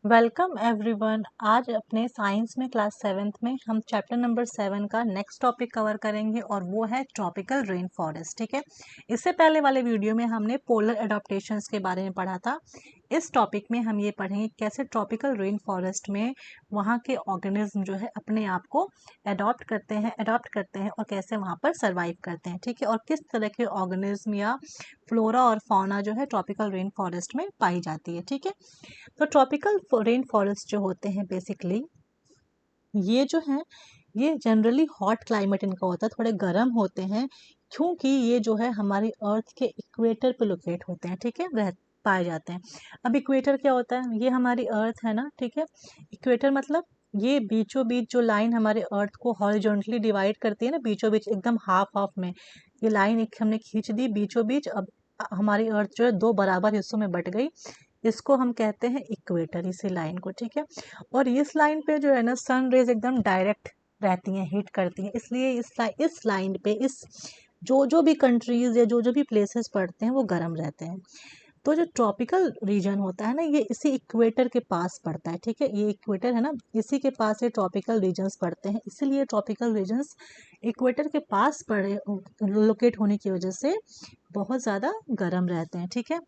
Welcome everyone. आज अपने science में क्लास 7th में हम चैप्टर नंबर 7 का नेक्स्ट टॉपिक कवर करेंगे और वो है ट्रॉपिकल रेन फॉरेस्ट। ठीक है, इससे पहले वाले वीडियो में हमने पोलर एडाप्टेशंस के बारे में पढ़ा था। इस टॉपिक में हम ये पढ़ेंगे कैसे ट्रॉपिकल रेन फॉरेस्ट में वहाँ के ऑर्गेनिज्म जो है अपने आप को अडॉप्ट करते हैं और कैसे वहाँ पर सर्वाइव करते हैं। ठीक है, और किस तरह के ऑर्गेनिज्म या फ्लोरा और फौना जो है ट्रॉपिकल रेन फॉरेस्ट में पाई जाती है। ठीक है, तो ट्रॉपिकल रेन फॉरेस्ट जो होते हैं बेसिकली ये जो है ये जनरली हॉट क्लाइमेट इनका होता है, थोड़े गर्म होते हैं क्योंकि ये जो है हमारी अर्थ के इक्वेटर पे लोकेट होते हैं। ठीक है, रह पाए जाते हैं। अब इक्वेटर क्या होता है? ये हमारी अर्थ है ना। ठीक है, इक्वेटर मतलब ये बीचों बीच जो लाइन हमारे अर्थ को हॉरिजॉन्टली डिवाइड करती है ना, बीचों बीच एकदम हाफ हाफ में ये लाइन एक हमने खींच दी बीचों बीच। अब हमारी अर्थ जो है दो बराबर हिस्सों में बट गई, इसको हम कहते हैं इक्वेटर, इसी लाइन को। ठीक है, और इस लाइन पे जो है ना सन रेज एकदम डायरेक्ट रहती हैं, हिट करती हैं, इसलिए इस लाइन पे इस जो भी कंट्रीज या जो भी प्लेसेस पड़ते हैं वो गर्म रहते हैं। तो जो ट्रॉपिकल रीजन होता है ना ये इसी इक्वेटर के पास पड़ता है। ठीक है, ये इक्वेटर है ना, इसी के पास ये ट्रॉपिकल रीजन्स पड़ते हैं, इसीलिए ट्रॉपिकल रीजन्स इक्वेटर के पास पड़े लोकेट होने की वजह से बहुत ज़्यादा गर्म रहते हैं। ठीक है,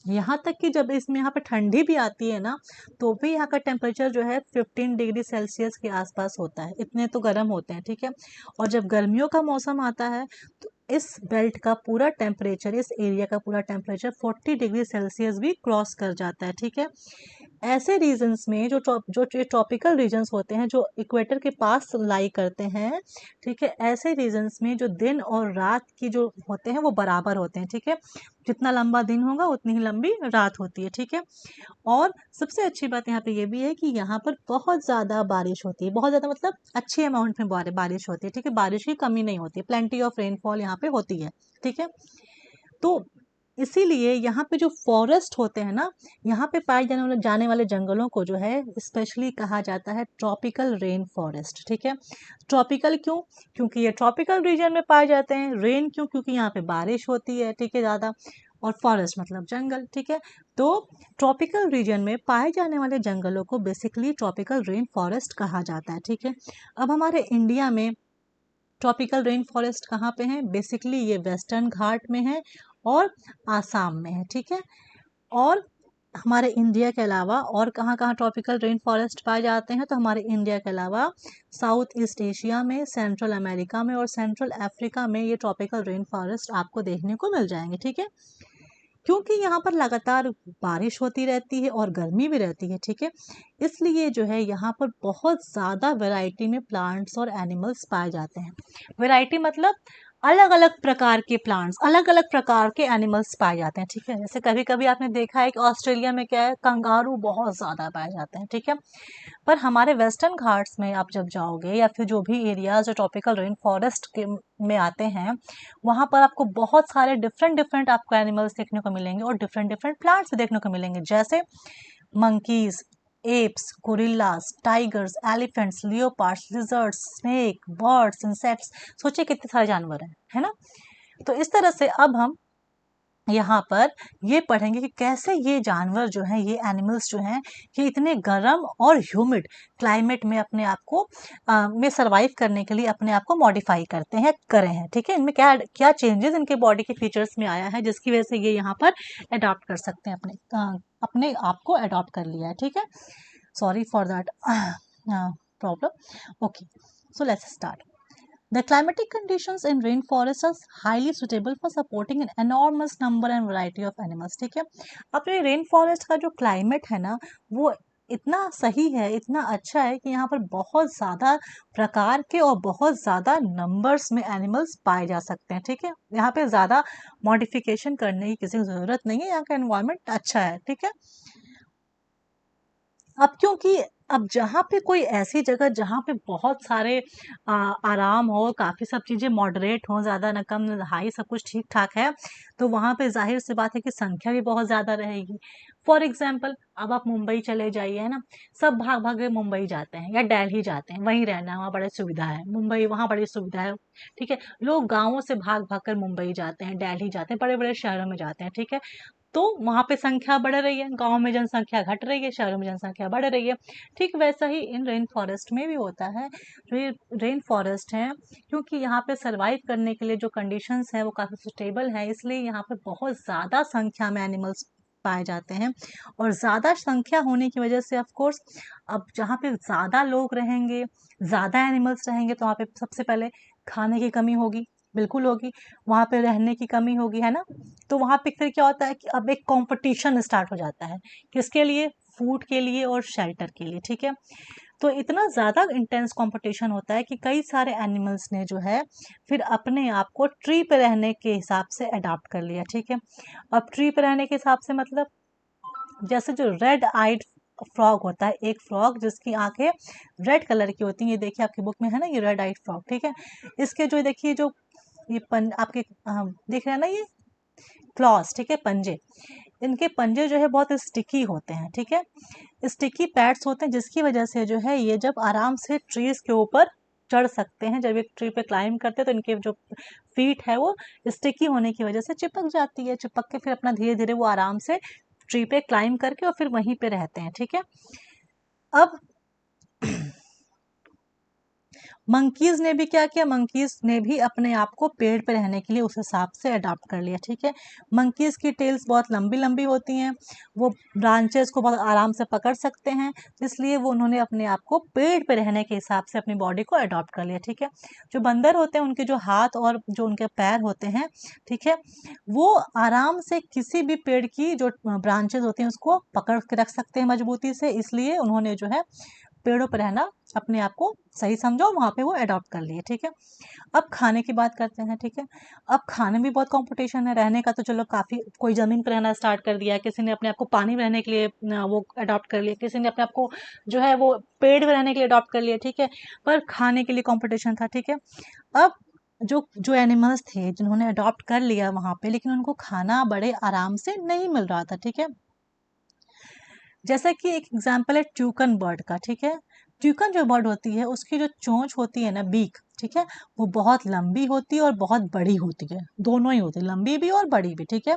यहाँ तक कि जब इसमें यहाँ पे ठंडी भी आती है ना तो भी यहाँ का टेम्परेचर जो है 15 डिग्री सेल्सियस के आसपास होता है, इतने तो गर्म होते हैं। ठीक है, और जब गर्मियों का मौसम आता है तो इस बेल्ट का पूरा टेम्परेचर, इस एरिया का पूरा टेम्परेचर 40 डिग्री सेल्सियस भी क्रॉस कर जाता है। ठीक है, ऐसे रीजन्स में जो ट्रॉपिकल रीजन्स होते हैं जो इक्वेटर के पास लाई करते हैं, ठीक है, ऐसे रीजन्स में जो दिन और रात की जो होते हैं वो बराबर होते हैं। ठीक है, जितना लंबा दिन होगा उतनी ही लंबी रात होती है। ठीक है, और सबसे अच्छी बात यहाँ पे ये भी है कि यहाँ पर बहुत ज़्यादा बारिश होती है, बहुत ज़्यादा मतलब अच्छी अमाउंट में बारिश होती है। ठीक है, बारिश की कमी नहीं होती, प्लेंटी ऑफ रेनफॉल यहाँ पे होती है। ठीक है, तो इसीलिए यहाँ पे जो फॉरेस्ट होते हैं ना, यहाँ पे पाए जाने वाले जंगलों को जो है स्पेशली कहा जाता है ट्रॉपिकल रेन फॉरेस्ट। ठीक है, ट्रॉपिकल क्यों? क्योंकि ये ट्रॉपिकल रीजन में पाए जाते हैं। रेन क्यों? क्योंकि यहाँ पे बारिश होती है। ठीक है, ज़्यादा। और फॉरेस्ट मतलब जंगल। ठीक है, तो ट्रॉपिकल रीजन में पाए जाने वाले जंगलों को बेसिकली ट्रॉपिकल रेन फॉरेस्ट कहा जाता है। ठीक है, अब हमारे इंडिया में ट्रॉपिकल रेन फॉरेस्ट कहाँ पे हैं? बेसिकली ये वेस्टर्न घाट में है और आसाम में है। ठीक है, और हमारे इंडिया के अलावा और कहाँ कहाँ ट्रॉपिकल रेन फॉरेस्ट पाए जाते हैं? तो हमारे इंडिया के अलावा साउथ ईस्ट एशिया में, सेंट्रल अमेरिका में और सेंट्रल अफ्रीका में ये ट्रॉपिकल रेन फॉरेस्ट आपको देखने को मिल जाएंगे। ठीक है, क्योंकि यहाँ पर लगातार बारिश होती रहती है और गर्मी भी रहती है। ठीक है, इसलिए जो है यहाँ पर बहुत ज़्यादा वैरायटी में प्लांट्स और एनिमल्स पाए जाते हैं। वैरायटी मतलब अलग अलग प्रकार के प्लांट्स, अलग अलग प्रकार के एनिमल्स पाए जाते हैं। ठीक है, जैसे कभी कभी आपने देखा है कि ऑस्ट्रेलिया में क्या है, कंगारू बहुत ज़्यादा पाए जाते हैं। ठीक है, पर हमारे वेस्टर्न घाट्स में आप जब जाओगे या फिर जो भी एरियाज जो ट्रॉपिकल रेन फॉरेस्ट के में आते हैं वहाँ पर आपको बहुत सारे डिफरेंट डिफरेंट आपको एनिमल्स देखने को मिलेंगे और डिफरेंट डिफरेंट प्लांट्स भी देखने को मिलेंगे, जैसे monkeys, apps, gorillas, tigers, elephants, leopards, lizards, snake, birds, insects. सोचिए कितने सारे जानवर हैं, है ना। तो इस तरह से अब हम यहाँ पर ये पढ़ेंगे कि कैसे ये जानवर जो हैं, ये एनिमल्स जो हैं, ये इतने गर्म और ह्यूमिड क्लाइमेट में अपने आप को में सरवाइव करने के लिए अपने आप को मॉडिफाई करते हैं, करे हैं। ठीक है, इनमें क्या क्या चेंजेस इनके बॉडी के फीचर्स में आया है जिसकी वजह से ये यहाँ पर अडॉप्ट कर सकते हैं, अपने आप को अडॉप्ट कर लिया है। ठीक है, sorry for that problem. Okay, so let's start. The climatic conditions in rainforests are highly suitable for supporting an enormous number and variety of animals. ठीक है, अब ये रेन फॉरेस्ट का जो क्लाइमेट है ना वो इतना सही है, इतना अच्छा है कि यहाँ पर बहुत ज़्यादा प्रकार के और बहुत ज़्यादा नंबर्स में एनिमल्स पाए जा सकते हैं। ठीक है, यहाँ पे ज़्यादा मॉडिफिकेशन करने की किसी की ज़रूरत नहीं है, यहाँ का एनवायरनमेंट अच्छा है। ठीक है, अब क्योंकि अब जहाँ पे कोई ऐसी जगह जहाँ पे बहुत सारे आराम हो, काफ़ी सब चीज़ें मॉडरेट हों, ज़्यादा ना कम ना हाई, सब कुछ ठीक ठाक है, तो वहाँ पे जाहिर सी बात है कि संख्या भी बहुत ज़्यादा रहेगी। फॉर एग्जाम्पल अब आप मुंबई चले जाइए, है ना, सब भाग भाग के मुंबई जाते हैं या दिल्ली जाते हैं, वहीं रहना है, वहाँ बड़ी सुविधा है, मुंबई वहाँ बड़ी सुविधा है। ठीक है, लोग गाँवों से भाग भाग कर मुंबई जाते हैं, दिल्ली जाते हैं, बड़े बड़े शहरों में जाते हैं। ठीक है, तो वहाँ पे संख्या बढ़ रही है, गांव में जनसंख्या घट रही है, शहरों में जनसंख्या बढ़ रही है। ठीक वैसा ही इन रेन फॉरेस्ट में भी होता है। रेन फॉरेस्ट है क्योंकि यहाँ पे सरवाइव करने के लिए जो कंडीशंस हैं वो काफ़ी सुटेबल है, इसलिए यहाँ पे बहुत ज़्यादा संख्या में एनिमल्स पाए जाते हैं। और ज़्यादा संख्या होने की वजह से ऑफ कोर्स अब जहाँ पे ज़्यादा लोग रहेंगे, ज़्यादा एनिमल्स रहेंगे, तो वहाँ पे सबसे पहले खाने की कमी होगी, बिल्कुल होगी। वहाँ पे रहने की कमी होगी, है ना। तो वहाँ पे फिर क्या होता है कि अब एक कंपटीशन स्टार्ट हो जाता है, किसके लिए? फूड के लिए और शेल्टर के लिए, ठीक है। तो इतना ज़्यादा इंटेंस कंपटीशन होता है कि कई सारे एनिमल्स ने जो है फिर अपने आप को ट्री पे रहने के हिसाब से अडॉप्ट कर लिया, ठीक है। अब ट्री पे रहने के हिसाब से मतलब जैसे जो रेड आइड फ्रॉग होता है, एक फ्रॉग जिसकी आंखें रेड कलर की होती हैं, ये देखिए आपकी बुक में है ना, ये रेड आइड फ्रॉग, ठीक है। इसके जो देखिए जो ये आपके दिख रहे हैं ना, ये क्लॉस, ठीक है, पंजे। इनके पंजे जो है बहुत स्टिकी होते हैं, ठीक है। स्टिकी पैड्स होते हैं जिसकी वजह से जो है ये जब आराम से ट्रीज के ऊपर चढ़ सकते हैं, जब एक ट्री पे क्लाइंब करते हैं तो इनके जो फीट है वो स्टिकी होने की वजह से चिपक जाती है, चिपक के फिर अपना धीरे धीरे वो आराम से ट्री पे क्लाइंब करके और फिर वहीं पे रहते हैं, ठीक है। अब मंकीज ने भी क्या किया, मंकीज ने भी अपने आप को पेड़ पे रहने के लिए उस हिसाब से अडॉप्ट कर लिया, ठीक है। मंकीज की टेल्स बहुत लंबी लंबी होती हैं, वो ब्रांचेस को बहुत आराम से पकड़ सकते हैं, इसलिए वो उन्होंने अपने आप को पेड़ पे रहने के हिसाब से अपनी बॉडी को अडॉप्ट कर लिया, ठीक है। जो बंदर होते हैं उनके जो हाथ और जो उनके पैर होते हैं, ठीक है, वो आराम से किसी भी पेड़ की जो ब्रांचेस होती हैं उसको पकड़ के रख सकते हैं मजबूती से, इसलिए उन्होंने जो है पेड़ों पर रहना अपने आप को सही समझा और वहाँ पे वो अडॉप्ट कर लिए, ठीक है। अब खाने की बात करते हैं, ठीक है। अब खाने में भी बहुत कंपटीशन है, रहने का तो चलो काफ़ी, कोई ज़मीन पर रहना स्टार्ट कर दिया, किसी ने अपने आप को पानी में रहने के लिए वो अडॉप्ट कर लिया, किसी ने अपने आप को जो है वो पेड़ में रहने के लिए अडॉप्ट कर लिया, ठीक है। पर खाने के लिए कॉम्पिटिशन था, ठीक है। अब जो जो एनिमल्स थे जिन्होंने अडॉप्ट कर लिया वहाँ पे, लेकिन उनको खाना बड़े आराम से नहीं मिल रहा था, ठीक है। जैसा कि एक एग्जाम्पल है ट्यूकन बर्ड का, ठीक है। ट्यूकन जो बर्ड होती है उसकी जो चोंच होती है ना, बीक, ठीक है, वो बहुत लंबी होती है और बहुत बड़ी होती है, दोनों ही होती है, लंबी भी और बड़ी भी, ठीक है।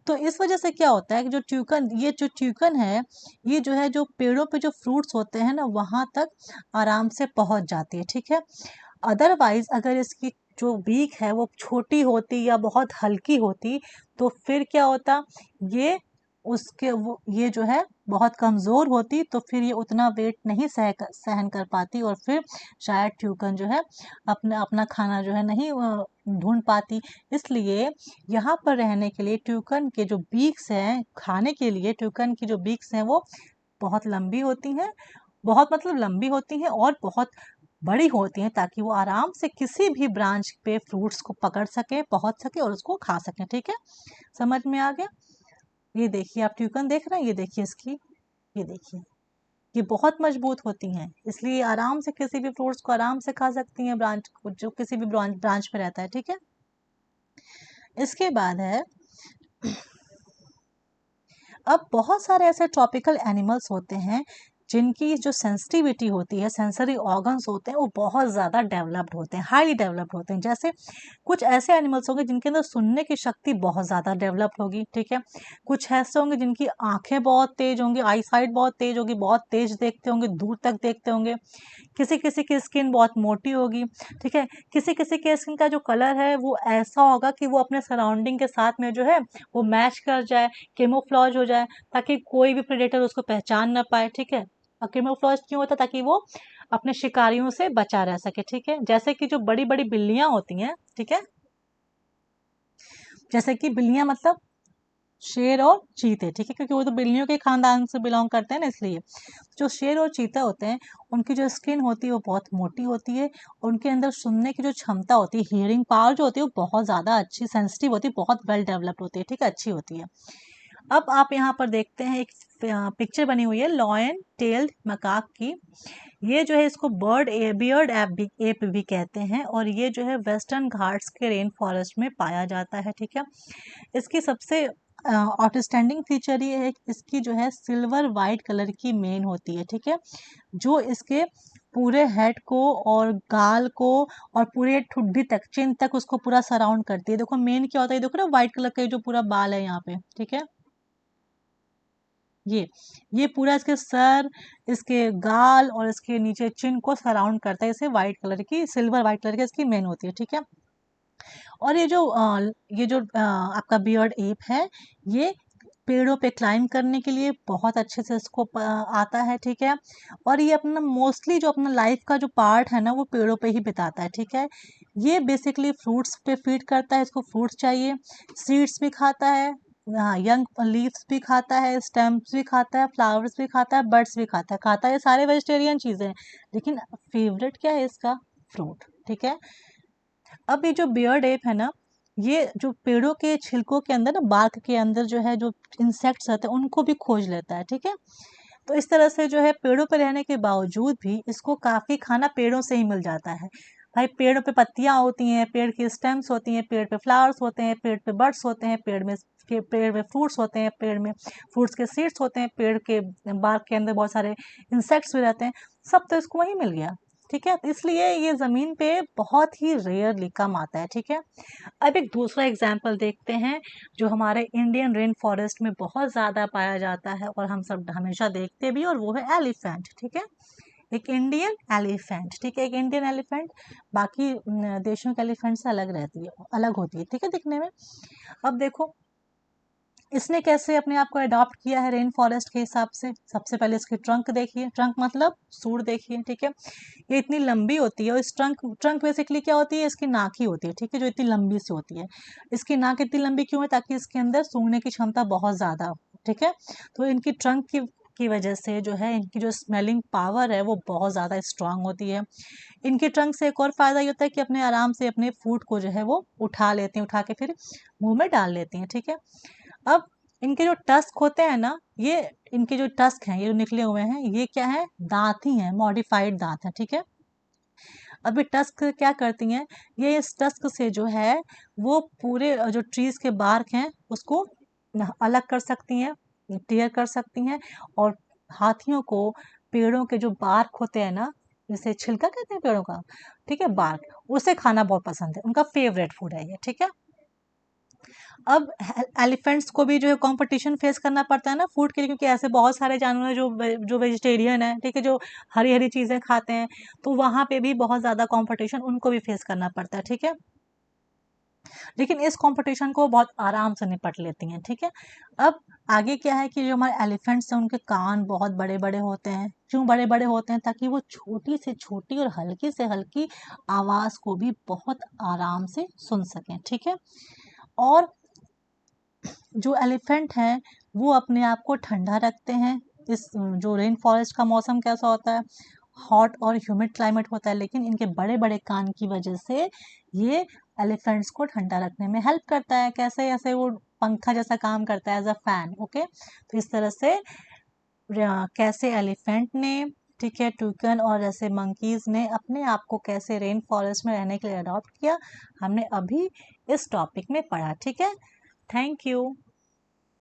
तो इस वजह से क्या होता है कि जो ट्यूकन है, ये जो है जो पेड़ों पे जो फ्रूट्स होते हैं ना वहां तक आराम से पहुंच जाती है, ठीक है। अदरवाइज अगर इसकी जो बीक है वो छोटी होती या बहुत हल्की होती तो फिर क्या होता, ये उसके वो ये जो है बहुत कमज़ोर होती, तो फिर ये उतना वेट नहीं सहन कर पाती और फिर शायद ट्यूकन जो है अपना अपना खाना जो है नहीं ढूंढ पाती। इसलिए यहाँ पर रहने के लिए ट्यूकन के जो बीक्स हैं, खाने के लिए ट्यूकन की जो बीक्स हैं वो बहुत लंबी होती हैं, बहुत मतलब लंबी होती हैं और बहुत बड़ी होती हैं, ताकि वो आराम से किसी भी ब्रांच पे फ्रूट्स को पकड़ सके, पहुंच सके और उसको खा सकें, ठीक है। समझ में आ गया? ये देखिए आप ट्यूकन देख रहे हैं, ये देखिए इसकी, ये देखिए, ये बहुत मजबूत होती हैं, इसलिए आराम से किसी भी फ्रूट्स को आराम से खा सकती हैं, ब्रांच को जो किसी भी ब्रांच पे रहता है, ठीक है। इसके बाद है अब बहुत सारे ऐसे ट्रॉपिकल एनिमल्स होते हैं जिनकी जो सेंसिटिविटी होती है, सेंसरी ऑर्गन्स होते हैं, वो बहुत ज़्यादा डेवलप्ड होते हैं, हाईली डेवलप्ड होते हैं। जैसे कुछ ऐसे एनिमल्स होंगे जिनके अंदर सुनने की शक्ति बहुत ज़्यादा डेवलप्ड होगी, ठीक है। कुछ ऐसे होंगे जिनकी आंखें बहुत तेज होंगी, आई साइट बहुत तेज होगी, बहुत तेज देखते होंगे, दूर तक देखते होंगे। किसी किसी की स्किन बहुत मोटी होगी, ठीक है। किसी किसी के स्किन का जो कलर है वो ऐसा होगा कि वो अपने सराउंडिंग के साथ में जो है वो मैच कर जाए, केमोफ्लॉज हो जाए, ताकि कोई भी प्रेडेटर उसको पहचान ना पाए, ठीक है। और केमोफ्लॉज क्यों होता है? ताकि वो अपने शिकारियों से बचा रह सके, ठीक है। जैसे कि जो बड़ी बड़ी बिल्लियां होती हैं, ठीक है, जैसे कि बिल्लियां मतलब शेर और चीते, ठीक है, क्योंकि वो तो बिल्लियों के खानदान से बिलोंग करते हैं ना, इसलिए जो शेर और चीता होते हैं उनकी जो स्किन होती है वो बहुत मोटी होती है, उनके अंदर सुनने की जो क्षमता होती है, हियरिंग पावर जो होती है वो बहुत ज़्यादा अच्छी, सेंसिटिव होती है, बहुत वेल डेवलप्ड होती है, ठीक है, अच्छी होती है। अब आप यहाँ पर देखते हैं एक पिक्चर बनी हुई है लॉयन टेल्ड मकाक की। ये जो है इसको बियर्ड एप भी कहते हैं और ये जो है वेस्टर्न घाट्स के रेन फॉरेस्ट में पाया जाता है, ठीक है। इसकी सबसे आउटस्टैंडिंग फीचर ये है कि इसकी जो है सिल्वर वाइट कलर की मेन होती है, ठीक है, जो इसके पूरे हेड को और गाल को और पूरे ठुड्डी तक, चिन तक उसको पूरा सराउंड करती है। देखो मेन क्या होता है, देखो ना व्हाइट कलर का जो पूरा बाल है यहाँ पे, ठीक है, ये पूरा इसके सर, इसके गाल और इसके नीचे चिन को सराउंड करता है। इसे व्हाइट कलर की, सिल्वर व्हाइट कलर की इसकी मेन होती है, ठीक है। और ये जो आपका बियर्ड एप है, ये पेड़ों पे क्लाइंब करने के लिए बहुत अच्छे से इसको आता है, ठीक है। और ये अपना मोस्टली जो अपना लाइफ का जो पार्ट है ना, वो पेड़ों पे ही बिताता है, ठीक है। ये बेसिकली फ्रूट्स पे फीड करता है, इसको फ्रूट्स चाहिए, सीड्स भी खाता है, हाँ, यंग लीव्स भी खाता है, स्टेम्स भी खाता है, फ्लावर्स भी खाता है, बर्ड्स भी खाता है, ये सारे वेजिटेरियन चीज़ें हैं। लेकिन फेवरेट क्या है इसका, फ्रूट, ठीक है। अब ये जो बियर्ड एप है ना, ये जो पेड़ों के छिलकों के अंदर ना, बार्क के अंदर जो है, जो इंसेक्ट्स रहते हैं उनको भी खोज लेता है, ठीक है। तो इस तरह से जो है पेड़ों पे रहने के बावजूद भी इसको काफ़ी खाना पेड़ों से ही मिल जाता है। भाई पेड़ों पे पत्तियाँ होती हैं, पेड़ की स्टेम्स होती हैं, पेड़ पे फ्लावर्स होते हैं, पेड़ पे बर्ड्स होते हैं, पेड़ में फ्रूट्स होते हैं, पेड़ में फ्रूट्स के सीड्स होते हैं, पेड़ के बार्क के अंदर बहुत सारे इंसेक्ट्स भी रहते हैं, सब तो इसको वहीं मिल गया, ठीक है। तो इसलिए ये ज़मीन पे बहुत ही रेयरली कम आता है, ठीक है। अब एक दूसरा एग्जाम्पल देखते हैं जो हमारे इंडियन रेन फॉरेस्ट में बहुत ज़्यादा पाया जाता है और हम सब हमेशा देखते भी, और वो है एलिफेंट, ठीक है। एक इंडियन एलिफेंट, ठीक है, एक इंडियन एलिफेंट बाकी देशों के एलिफेंट से अलग रहती है, अलग होती है, ठीक है, दिखने में। अब देखो इसने कैसे अपने आप को अडॉप्ट किया है रेन फॉरेस्ट के हिसाब से। सबसे पहले इसकी ट्रंक देखिए, ट्रंक मतलब सूंड देखिए, ठीक है। ये इतनी लंबी होती है, और इस ट्रंक ट्रंक बेसिकली क्या होती है, इसकी नाक ही होती है, ठीक है, जो इतनी लंबी सी होती है। इसकी नाक इतनी लंबी क्यों है, ताकि इसके अंदर सूंघने की क्षमता बहुत ज़्यादा हो, ठीक है। तो इनकी ट्रंक की वजह से जो है, इनकी जो स्मेलिंग पावर है वो बहुत ज़्यादा स्ट्रांग होती है। इनके ट्रंक से एक और फ़ायदा ये होता है कि अपने आराम से अपने फूड को जो है वो उठा लेते हैं, उठा के फिर मुंह में डाल लेते हैं, ठीक है। अब इनके जो टस्क होते हैं ना, ये इनके जो टस्क हैं, ये जो निकले हुए हैं, ये क्या है, दांत ही हैं, मॉडिफाइड दांत हैं, ठीक है। अब ये टस्क क्या करती हैं, ये इस टस्क से जो है वो पूरे जो ट्रीज के बार्क हैं उसको अलग कर सकती हैं, टीयर कर सकती हैं, और हाथियों को पेड़ों के जो बार्क होते हैं ना, जिसे छिलका कहते हैं पेड़ों का, ठीक है, बार्क, उसे खाना बहुत पसंद है, उनका फेवरेट फूड है ये, ठीक है। अब एलिफेंट्स को भी जो है कंपटीशन फेस करना पड़ता है ना फूड के लिए, क्योंकि ऐसे बहुत सारे जानवर हैं जो वेजिटेरियन है, ठीक है, जो हरी हरी चीज़ें खाते हैं, तो वहाँ पे भी बहुत ज़्यादा कंपटीशन उनको भी फेस करना पड़ता है, ठीक है। लेकिन इस कंपटीशन को बहुत आराम से निपट लेती हैं, ठीक है। अब आगे क्या है कि जो हमारे एलिफेंट्स हैं उनके कान बहुत बड़े बड़े होते हैं। क्यों बड़े बड़े होते हैं, ताकि वो छोटी से छोटी और हल्की से हल्की आवाज़ को भी बहुत आराम से सुन सकें, ठीक है। और जो एलिफेंट हैं वो अपने आप को ठंडा रखते हैं। इस जो रेन फॉरेस्ट का मौसम कैसा होता है, हॉट और ह्यूमिड क्लाइमेट होता है, लेकिन इनके बड़े बड़े कान की वजह से ये एलिफेंट्स को ठंडा रखने में हेल्प करता है। कैसे, ऐसे वो पंखा जैसा काम करता है, एज अ फैन, ओके। तो इस तरह से कैसे एलिफेंट ने, ठीक है, टूकन और ऐसे मंकीज ने अपने आप को कैसे रेन फॉरेस्ट में रहने के लिए अडॉप्ट किया, हमने अभी इस टॉपिक में पढ़ा, ठीक है। Thank you.